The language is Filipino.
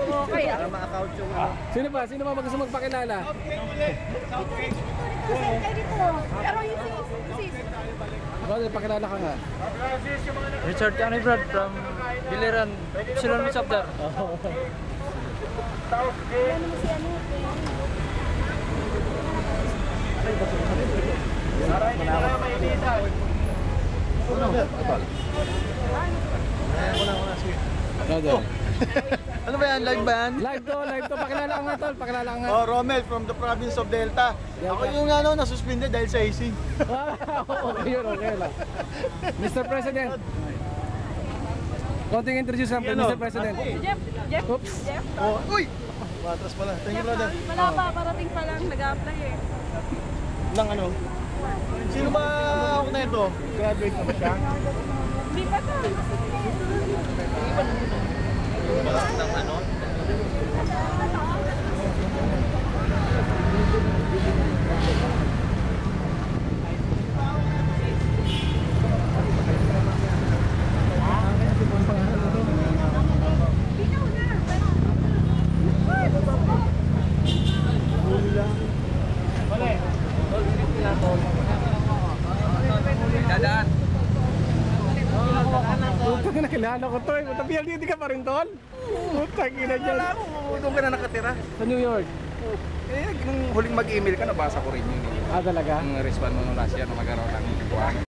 Okay ah. Para ma-account yung Sino pa? Sino pa gusto magpakilala? Pero yung sis. Brother, pakilala ka nga. Richard Anibrad from Biliran, Epsilon Misabdar. Ano mo si ano? Brother. Ano ba yan? Live ba yan? Live to. Pakilala ka nga, tol. Pakilala ka nga. Oh, Romel from the province of Delta. Ako yung nasuspinde dahil sa AC. Okay yun, okay lang. Mr. President. Konting introduce lang, Mr. President. Jeff. Oops. Oh, uy! Matras pala. Thank you, brother. Wala pa, parating pa lang, nag-apply eh. Nang ano? Sino ba ako na ito? Graduate na ba siya? Hindi pa to. Dadaan. Putang na, kilala ko to eh. PLDT ka pa rin, tol? Putang ina dyan. Doon ka na nakatira. Sa New York. Nung huling mag-email ka, nabasa ko rin yun. Ah, talaga? Ang respond mo nung last year na magkaroon ng buwan.